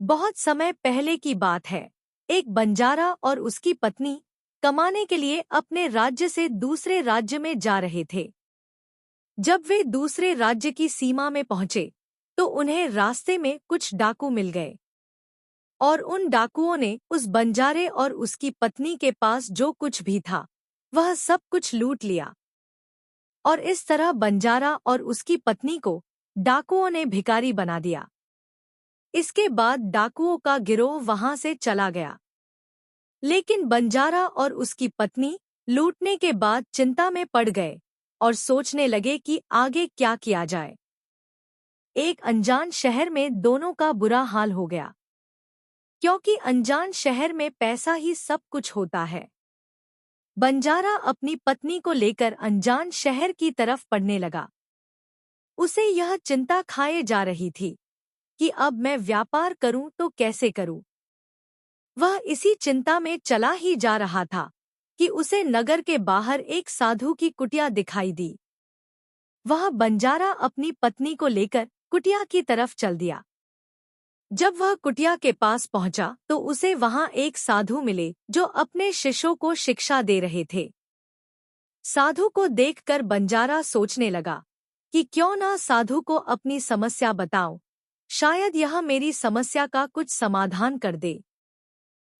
बहुत समय पहले की बात है। एक बंजारा और उसकी पत्नी कमाने के लिए अपने राज्य से दूसरे राज्य में जा रहे थे। जब वे दूसरे राज्य की सीमा में पहुंचे तो उन्हें रास्ते में कुछ डाकू मिल गए और उन डाकुओं ने उस बंजारे और उसकी पत्नी के पास जो कुछ भी था वह सब कुछ लूट लिया। और इस तरह बंजारा और उसकी पत्नी को डाकुओं ने भिखारी बना दिया। इसके बाद डाकुओं का गिरोह वहां से चला गया। लेकिन बंजारा और उसकी पत्नी लूटने के बाद चिंता में पड़ गए और सोचने लगे कि आगे क्या किया जाए। एक अनजान शहर में दोनों का बुरा हाल हो गया, क्योंकि अनजान शहर में पैसा ही सब कुछ होता है। बंजारा अपनी पत्नी को लेकर अनजान शहर की तरफ बढ़ने लगा। उसे यह चिंता खाए जा रही थी कि अब मैं व्यापार करूं तो कैसे करूं। वह इसी चिंता में चला ही जा रहा था कि उसे नगर के बाहर एक साधु की कुटिया दिखाई दी। वह बंजारा अपनी पत्नी को लेकर कुटिया की तरफ चल दिया। जब वह कुटिया के पास पहुंचा तो उसे वहां एक साधु मिले जो अपने शिष्यों को शिक्षा दे रहे थे। साधु को देखकर बंजारा सोचने लगा कि क्यों ना साधु को अपनी समस्या बताऊं, शायद यह मेरी समस्या का कुछ समाधान कर दे।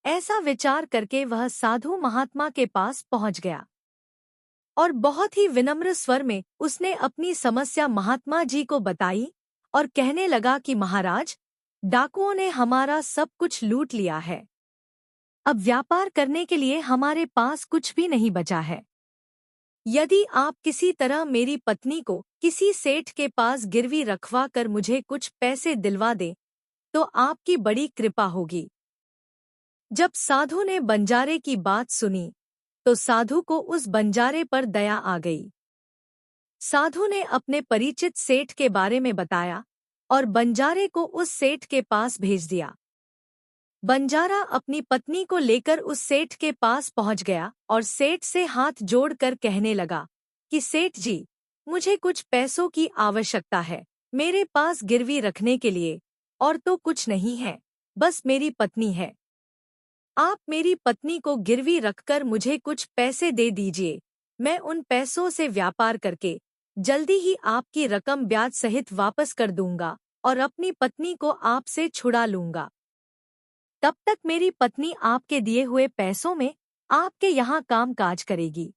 ऐसा विचार करके वह साधु महात्मा के पास पहुंच गया और बहुत ही विनम्र स्वर में उसने अपनी समस्या महात्मा जी को बताई और कहने लगा कि महाराज, डाकुओं ने हमारा सब कुछ लूट लिया है। अब व्यापार करने के लिए हमारे पास कुछ भी नहीं बचा है। यदि आप किसी तरह मेरी पत्नी को किसी सेठ के पास गिरवी रखवा कर मुझे कुछ पैसे दिलवा दें तो आपकी बड़ी कृपा होगी। जब साधु ने बंजारे की बात सुनी तो साधु को उस बंजारे पर दया आ गई। साधु ने अपने परिचित सेठ के बारे में बताया और बंजारे को उस सेठ के पास भेज दिया। बंजारा अपनी पत्नी को लेकर उस सेठ के पास पहुंच गया और सेठ से हाथ जोड़कर कहने लगा कि सेठ जी, मुझे कुछ पैसों की आवश्यकता है। मेरे पास गिरवी रखने के लिए और तो कुछ नहीं है, बस मेरी पत्नी है। आप मेरी पत्नी को गिरवी रखकर मुझे कुछ पैसे दे दीजिए। मैं उन पैसों से व्यापार करके जल्दी ही आपकी रकम ब्याज सहित वापस कर दूंगा और अपनी पत्नी को आपसे छुड़ा लूंगा। तब तक मेरी पत्नी आपके दिए हुए पैसों में आपके यहाँ काम काज करेगी।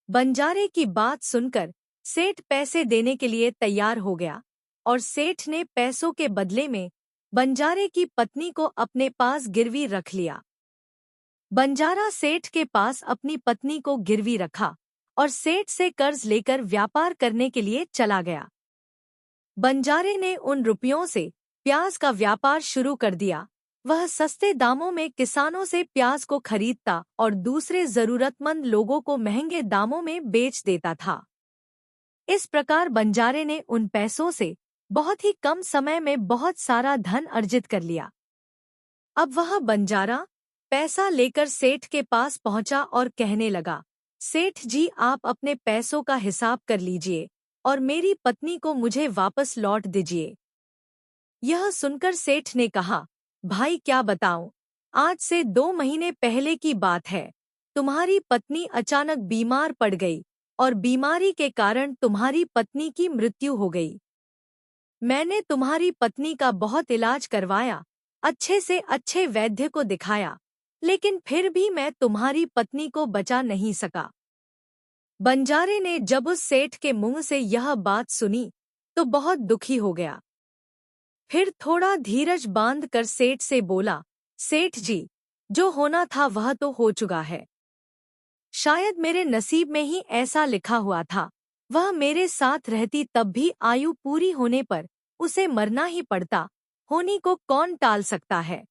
बंजारे की बात सुनकर सेठ पैसे देने के लिए तैयार हो गया और सेठ ने पैसों के बदले में बंजारे की पत्नी को अपने पास गिरवी रख लिया। बंजारा सेठ के पास अपनी पत्नी को गिरवी रखा और सेठ से कर्ज लेकर व्यापार करने के लिए चला गया। बंजारे ने उन रुपयों से प्याज का व्यापार शुरू कर दिया। वह सस्ते दामों में किसानों से प्याज को खरीदता और दूसरे जरूरतमंद लोगों को महंगे दामों में बेच देता था। इस प्रकार बंजारे ने उन पैसों से बहुत ही कम समय में बहुत सारा धन अर्जित कर लिया। अब वह बंजारा पैसा लेकर सेठ के पास पहुंचा और कहने लगा, सेठ जी, आप अपने पैसों का हिसाब कर लीजिए और मेरी पत्नी को मुझे वापस लौट दीजिए। यह सुनकर सेठ ने कहा, भाई क्या बताऊं, आज से 2 महीने पहले की बात है। तुम्हारी पत्नी अचानक बीमार पड़ गई और बीमारी के कारण तुम्हारी पत्नी की मृत्यु हो गई। मैंने तुम्हारी पत्नी का बहुत इलाज करवाया, अच्छे से अच्छे वैद्य को दिखाया, लेकिन फिर भी मैं तुम्हारी पत्नी को बचा नहीं सका। बंजारे ने जब उस सेठ के मुंह से यह बात सुनी तो बहुत दुखी हो गया। फिर थोड़ा धीरज बांधकर सेठ से बोला, सेठ जी, जो होना था वह तो हो चुका है। शायद मेरे नसीब में ही ऐसा लिखा हुआ था। वह मेरे साथ रहती तब भी आयु पूरी होने पर उसे मरना ही पड़ता। होनी को कौन टाल सकता है।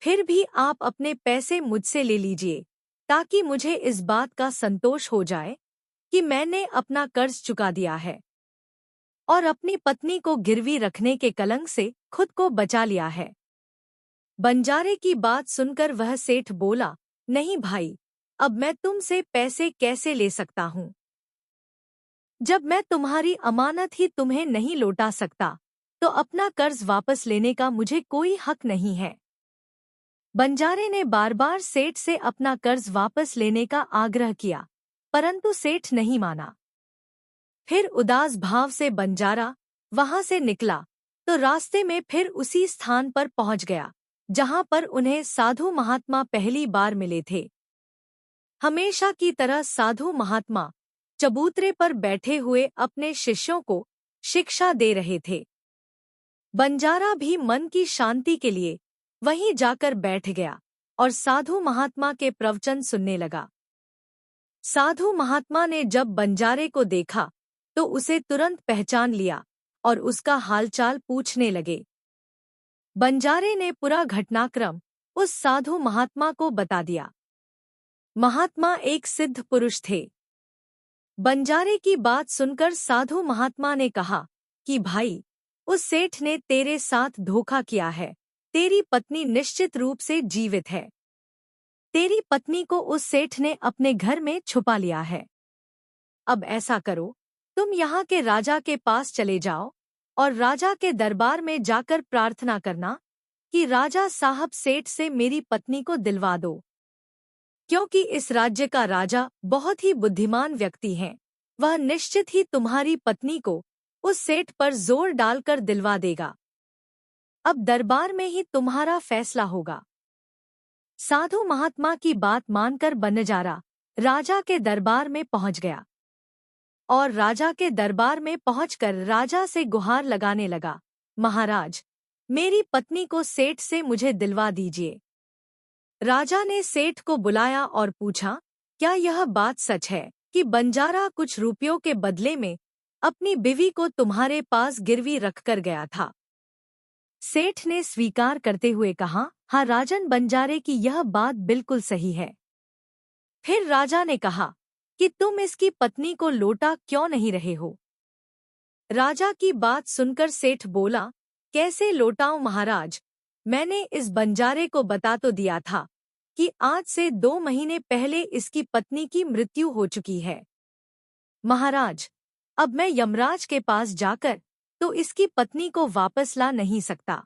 फिर भी आप अपने पैसे मुझसे ले लीजिए ताकि मुझे इस बात का संतोष हो जाए कि मैंने अपना कर्ज चुका दिया है और अपनी पत्नी को गिरवी रखने के कलंक से खुद को बचा लिया है। बंजारे की बात सुनकर वह सेठ बोला, नहीं भाई, अब मैं तुमसे पैसे कैसे ले सकता हूँ। जब मैं तुम्हारी अमानत ही तुम्हें नहीं लौटा सकता तो अपना कर्ज वापस लेने का मुझे कोई हक नहीं है। बंजारे ने बार बार सेठ से अपना कर्ज वापस लेने का आग्रह किया, परंतु सेठ नहीं माना। फिर उदास भाव से बंजारा वहां से निकला तो रास्ते में फिर उसी स्थान पर पहुंच गया जहां पर उन्हें साधु महात्मा पहली बार मिले थे। हमेशा की तरह साधु महात्मा चबूतरे पर बैठे हुए अपने शिष्यों को शिक्षा दे रहे थे। बंजारा भी मन की शांति के लिए वहीं जाकर बैठ गया और साधु महात्मा के प्रवचन सुनने लगा। साधु महात्मा ने जब बंजारे को देखा तो उसे तुरंत पहचान लिया और उसका हालचाल पूछने लगे। बंजारे ने पूरा घटनाक्रम उस साधु महात्मा को बता दिया। महात्मा एक सिद्ध पुरुष थे। बंजारे की बात सुनकर साधु महात्मा ने कहा कि भाई, उस सेठ ने तेरे साथ धोखा किया है। तेरी पत्नी निश्चित रूप से जीवित है। तेरी पत्नी को उस सेठ ने अपने घर में छुपा लिया है। अब ऐसा करो, तुम यहाँ के राजा के पास चले जाओ और राजा के दरबार में जाकर प्रार्थना करना कि राजा साहब सेठ से मेरी पत्नी को दिलवा दो, क्योंकि इस राज्य का राजा बहुत ही बुद्धिमान व्यक्ति है। वह निश्चित ही तुम्हारी पत्नी को उस सेठ पर जोर डालकर दिलवा देगा। अब दरबार में ही तुम्हारा फैसला होगा। साधु महात्मा की बात मानकर बनजारा राजा के दरबार में पहुंच गया और राजा के दरबार में पहुंचकर राजा से गुहार लगाने लगा, महाराज, मेरी पत्नी को सेठ से मुझे दिलवा दीजिए। राजा ने सेठ को बुलाया और पूछा, क्या यह बात सच है कि बंजारा कुछ रुपयों के बदले में अपनी बीवी को तुम्हारे पास गिरवी रखकर गया था? सेठ ने स्वीकार करते हुए कहा, हाँ राजन, बंजारे की यह बात बिल्कुल सही है। फिर राजा ने कहा कि तुम इसकी पत्नी को लौटा क्यों नहीं रहे हो? राजा की बात सुनकर सेठ बोला, कैसे लौटाऊं महाराज, मैंने इस बंजारे को बता तो दिया था कि आज से 2 महीने पहले इसकी पत्नी की मृत्यु हो चुकी है। महाराज, अब मैं यमराज के पास जाकर तो इसकी पत्नी को वापस ला नहीं सकता।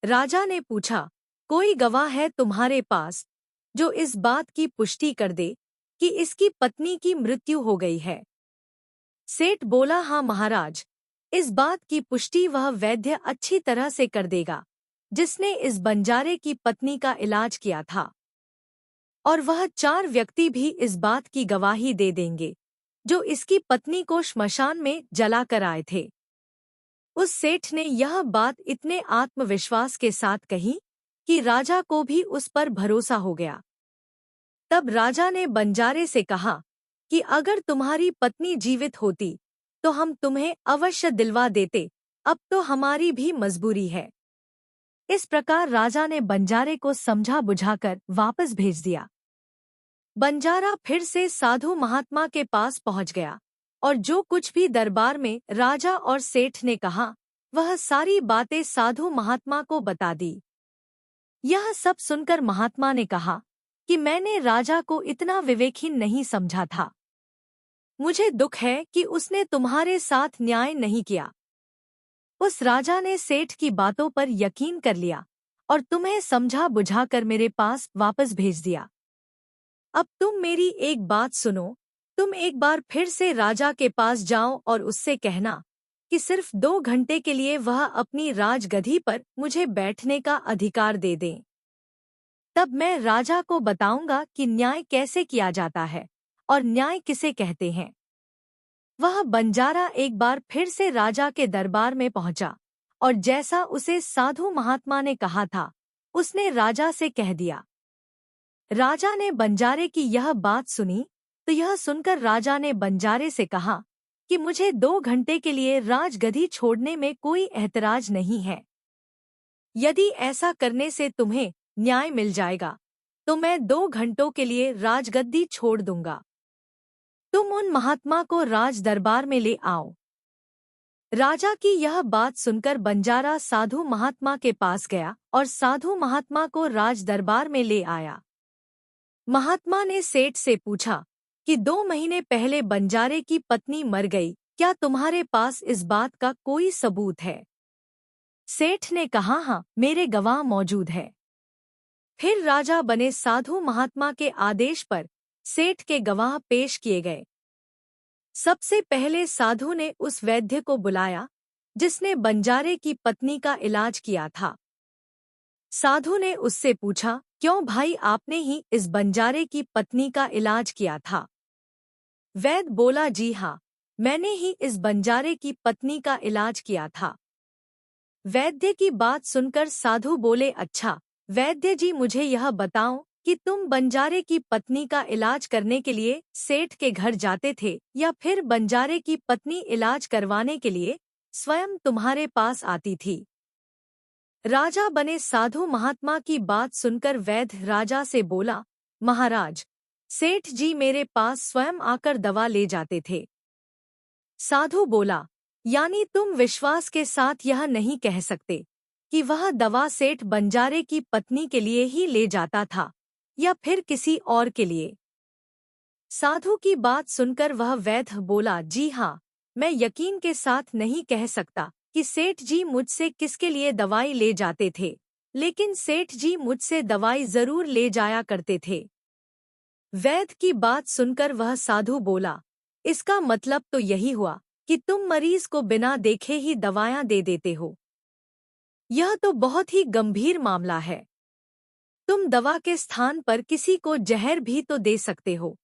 राजा ने पूछा, कोई गवाह है तुम्हारे पास जो इस बात की पुष्टि कर दे कि इसकी पत्नी की मृत्यु हो गई है? सेठ बोला, हाँ महाराज, इस बात की पुष्टि वह वैद्य अच्छी तरह से कर देगा जिसने इस बंजारे की पत्नी का इलाज किया था, और वह 4 व्यक्ति भी इस बात की गवाही दे देंगे जो इसकी पत्नी को श्मशान में जला कर आए थे। उस सेठ ने यह बात इतने आत्मविश्वास के साथ कही कि राजा को भी उस पर भरोसा हो गया। तब राजा ने बंजारे से कहा कि अगर तुम्हारी पत्नी जीवित होती तो हम तुम्हें अवश्य दिलवा देते, अब तो हमारी भी मजबूरी है। इस प्रकार राजा ने बंजारे को समझा बुझाकर वापस भेज दिया। बंजारा फिर से साधु महात्मा के पास पहुंच गया और जो कुछ भी दरबार में राजा और सेठ ने कहा वह सारी बातें साधु महात्मा को बता दी। यह सब सुनकर महात्मा ने कहा कि मैंने राजा को इतना विवेकहीन नहीं समझा था। मुझे दुख है कि उसने तुम्हारे साथ न्याय नहीं किया। उस राजा ने सेठ की बातों पर यकीन कर लिया और तुम्हें समझा बुझाकर मेरे पास वापस भेज दिया। अब तुम मेरी एक बात सुनो, तुम एक बार फिर से राजा के पास जाओ और उससे कहना कि सिर्फ 2 घंटे के लिए वह अपनी राजगद्दी पर मुझे बैठने का अधिकार दे दें। तब मैं राजा को बताऊंगा कि न्याय कैसे किया जाता है और न्याय किसे कहते हैं। वह बंजारा एक बार फिर से राजा के दरबार में पहुंचा और जैसा उसे साधु महात्मा ने कहा था उसने राजा से कह दिया। राजा ने बंजारे की यह बात सुनी तो यह सुनकर राजा ने बंजारे से कहा कि मुझे 2 घंटे के लिए राजगद्दी छोड़ने में कोई ऐतराज नहीं है। यदि ऐसा करने से तुम्हें न्याय मिल जाएगा तो मैं 2 घंटों के लिए राजगद्दी छोड़ दूंगा। तुम उन महात्मा को राज दरबार में ले आओ। राजा की यह बात सुनकर बंजारा साधु महात्मा के पास गया और साधु महात्मा को राज दरबार में ले आया। महात्मा ने सेठ से पूछा कि 2 महीने पहले बंजारे की पत्नी मर गई, क्या तुम्हारे पास इस बात का कोई सबूत है? सेठ ने कहा, हाँ, मेरे गवाह मौजूद है। फिर राजा बने साधु महात्मा के आदेश पर सेठ के गवाह पेश किए गए। सबसे पहले साधु ने उस वैद्य को बुलाया जिसने बंजारे की पत्नी का इलाज किया था। साधु ने उससे पूछा, क्यों भाई, आपने ही इस बंजारे की पत्नी का इलाज किया था? वैद्य बोला, जी हाँ, मैंने ही इस बंजारे की पत्नी का इलाज किया था। वैद्य की बात सुनकर साधु बोले, अच्छा वैद्य जी, मुझे यह बताओ कि तुम बंजारे की पत्नी का इलाज करने के लिए सेठ के घर जाते थे या फिर बंजारे की पत्नी इलाज करवाने के लिए स्वयं तुम्हारे पास आती थी? राजा बने साधु महात्मा की बात सुनकर वैद्य राजा से बोला, महाराज, सेठ जी मेरे पास स्वयं आकर दवा ले जाते थे। साधु बोला, यानी तुम विश्वास के साथ यह नहीं कह सकते कि वह दवा सेठ बंजारे की पत्नी के लिए ही ले जाता था या फिर किसी और के लिए? साधु की बात सुनकर वह वैद्य बोला, जी हाँ, मैं यकीन के साथ नहीं कह सकता कि सेठ जी मुझसे किसके लिए दवाई ले जाते थे, लेकिन सेठ जी मुझसे दवाई जरूर ले जाया करते थे। वैद्य की बात सुनकर वह साधु बोला, इसका मतलब तो यही हुआ कि तुम मरीज को बिना देखे ही दवाएं दे देते हो। यह तो बहुत ही गंभीर मामला है। तुम दवा के स्थान पर किसी को जहर भी तो दे सकते हो,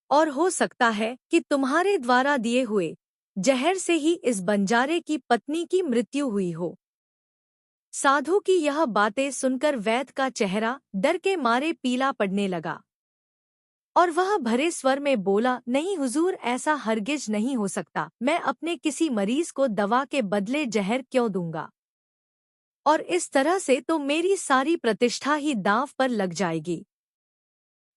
और हो सकता है कि तुम्हारे द्वारा दिए हुए जहर से ही इस बंजारे की पत्नी की मृत्यु हुई हो। साधु की यह बातें सुनकर वैद्य का चेहरा डर के मारे पीला पड़ने लगा और वह भरे स्वर में बोला, नहीं हुजूर, ऐसा हरगिज नहीं हो सकता। मैं अपने किसी मरीज को दवा के बदले जहर क्यों दूंगा? और इस तरह से तो मेरी सारी प्रतिष्ठा ही दांव पर लग जाएगी।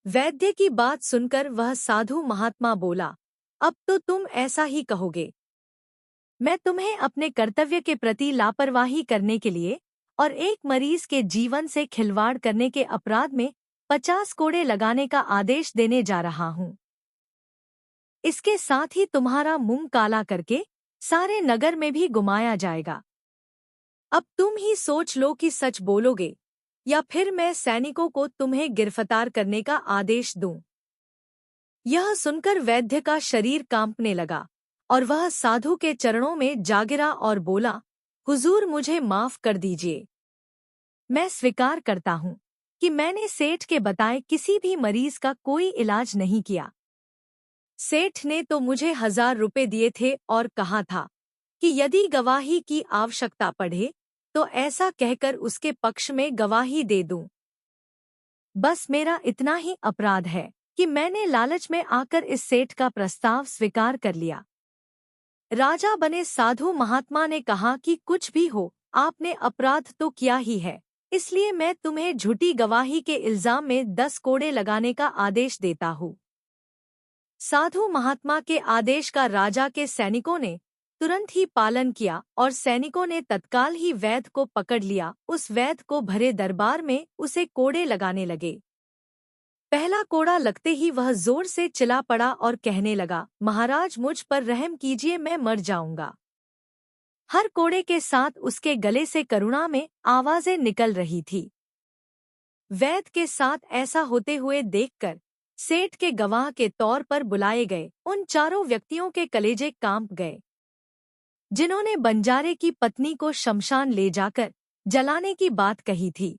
वैद्य की बात सुनकर वह साधु महात्मा बोला, अब तो तुम ऐसा ही कहोगे। मैं तुम्हें अपने कर्तव्य के प्रति लापरवाही करने के लिए और एक मरीज के जीवन से खिलवाड़ करने के अपराध में 50 कोड़े लगाने का आदेश देने जा रहा हूँ। इसके साथ ही तुम्हारा मुंह काला करके सारे नगर में भी घुमाया जाएगा। अब तुम ही सोच लो कि सच बोलोगे या फिर मैं सैनिकों को तुम्हें गिरफ्तार करने का आदेश दूं। यह सुनकर वैद्य का शरीर कांपने लगा और वह साधु के चरणों में जा गिरा और बोला, हुजूर, मुझे माफ कर दीजिए। मैं स्वीकार करता हूँ कि मैंने सेठ के बताए किसी भी मरीज का कोई इलाज नहीं किया। सेठ ने तो मुझे 1000 रुपए दिए थे और कहा था कि यदि गवाही की आवश्यकता पड़े तो ऐसा कहकर उसके पक्ष में गवाही दे दूं। बस मेरा इतना ही अपराध है कि मैंने लालच में आकर इस सेठ का प्रस्ताव स्वीकार कर लिया। राजा बने साधु महात्मा ने कहा कि कुछ भी हो, आपने अपराध तो किया ही है, इसलिए मैं तुम्हें झूठी गवाही के इल्जाम में 10 कोड़े लगाने का आदेश देता हूँ। साधु महात्मा के आदेश का राजा के सैनिकों ने तुरंत ही पालन किया और सैनिकों ने तत्काल ही वैद्य को पकड़ लिया। उस वैद्य को भरे दरबार में उसे कोड़े लगाने लगे। पहला कोड़ा लगते ही वह जोर से चिल्ला पड़ा और कहने लगा, महाराज, मुझ पर रहम कीजिए, मैं मर जाऊंगा। हर कोड़े के साथ उसके गले से करुणा में आवाजें निकल रही थी। वैद्य के साथ ऐसा होते हुए देखकर सेठ के गवाह के तौर पर बुलाए गए उन चारों व्यक्तियों के कलेजे कांप गए जिन्होंने बंजारे की पत्नी को शमशान ले जाकर जलाने की बात कही थी।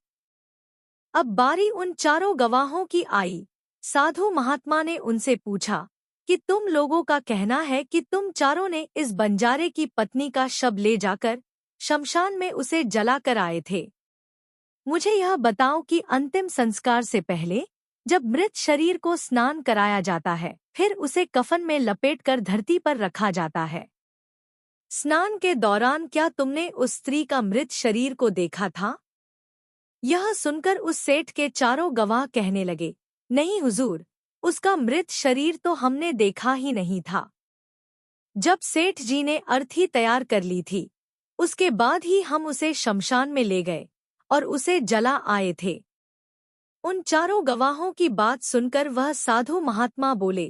अब बारी उन चारों गवाहों की आई। साधु महात्मा ने उनसे पूछा कि तुम लोगों का कहना है कि तुम चारों ने इस बंजारे की पत्नी का शव ले जाकर शमशान में उसे जलाकर आए थे। मुझे यह बताओ कि अंतिम संस्कार से पहले जब मृत शरीर को स्नान कराया जाता है, फिर उसे कफन में लपेटकर धरती पर रखा जाता है। स्नान के दौरान क्या तुमने उस स्त्री का मृत शरीर को देखा था? यह सुनकर उस सेठ के चारों गवाह कहने लगे, नहीं हुजूर, उसका मृत शरीर तो हमने देखा ही नहीं था। जब सेठ जी ने अर्थी तैयार कर ली थी, उसके बाद ही हम उसे शमशान में ले गए और उसे जला आए थे। उन चारों गवाहों की बात सुनकर वह साधु महात्मा बोले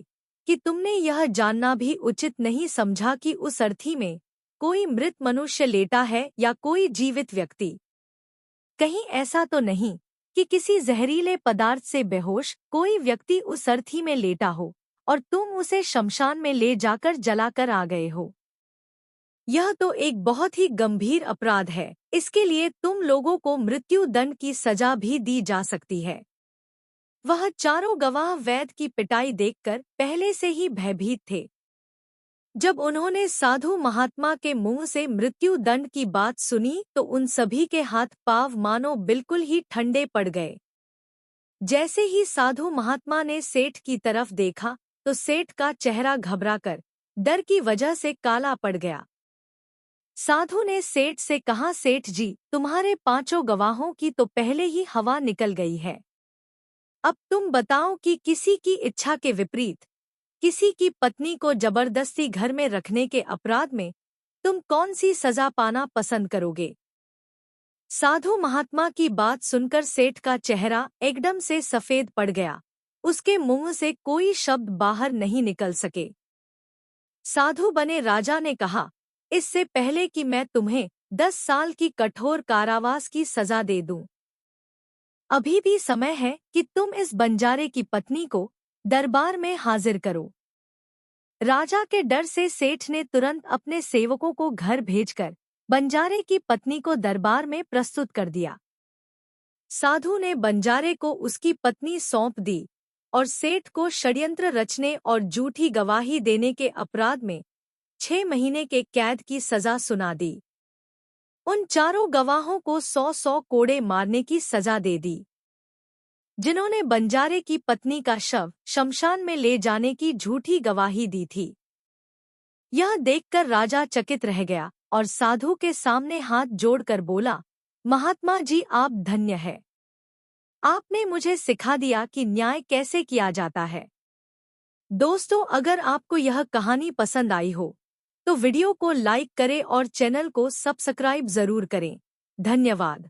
कि तुमने यह जानना भी उचित नहीं समझा कि उस अर्थी में कोई मृत मनुष्य लेटा है या कोई जीवित व्यक्ति। कहीं ऐसा तो नहीं कि किसी जहरीले पदार्थ से बेहोश कोई व्यक्ति उस अर्थी में लेटा हो और तुम उसे शमशान में ले जाकर जलाकर आ गए हो। यह तो एक बहुत ही गंभीर अपराध है। इसके लिए तुम लोगों को मृत्यु दंड की सजा भी दी जा सकती है। वह चारों गवाह वैद की पिटाई देखकर पहले से ही भयभीत थे। जब उन्होंने साधु महात्मा के मुंह से मृत्यु दंड की बात सुनी तो उन सभी के हाथ पांव मानो बिल्कुल ही ठंडे पड़ गए। जैसे ही साधु महात्मा ने सेठ की तरफ देखा तो सेठ का चेहरा घबराकर डर की वजह से काला पड़ गया। साधु ने सेठ से कहा, सेठ जी, तुम्हारे 5 गवाहों की तो पहले ही हवा निकल गई है। अब तुम बताओ कि किसी की इच्छा के विपरीत किसी की पत्नी को जबरदस्ती घर में रखने के अपराध में तुम कौन सी सजा पाना पसंद करोगे? साधु महात्मा की बात सुनकर सेठ का चेहरा एकदम से सफेद पड़ गया। उसके मुंह से कोई शब्द बाहर नहीं निकल सके। साधु बने राजा ने कहा, इससे पहले कि मैं तुम्हें 10 साल की कठोर कारावास की सजा दे दूं, अभी भी समय है कि तुम इस बंजारे की पत्नी को दरबार में हाजिर करो। राजा के डर से सेठ ने तुरंत अपने सेवकों को घर भेजकर बंजारे की पत्नी को दरबार में प्रस्तुत कर दिया। साधु ने बंजारे को उसकी पत्नी सौंप दी और सेठ को षड्यंत्र रचने और झूठी गवाही देने के अपराध में 6 महीने के कैद की सजा सुना दी। उन चारों गवाहों को 100-100 कोड़े मारने की सजा दे दी, जिन्होंने बंजारे की पत्नी का शव शमशान में ले जाने की झूठी गवाही दी थी। यह देखकर राजा चकित रह गया और साधु के सामने हाथ जोड़कर बोला, महात्मा जी, आप धन्य है। आपने मुझे सिखा दिया कि न्याय कैसे किया जाता है। दोस्तों, अगर आपको यह कहानी पसंद आई हो तो वीडियो को लाइक करें और चैनल को सब्सक्राइब जरूर करें। धन्यवाद।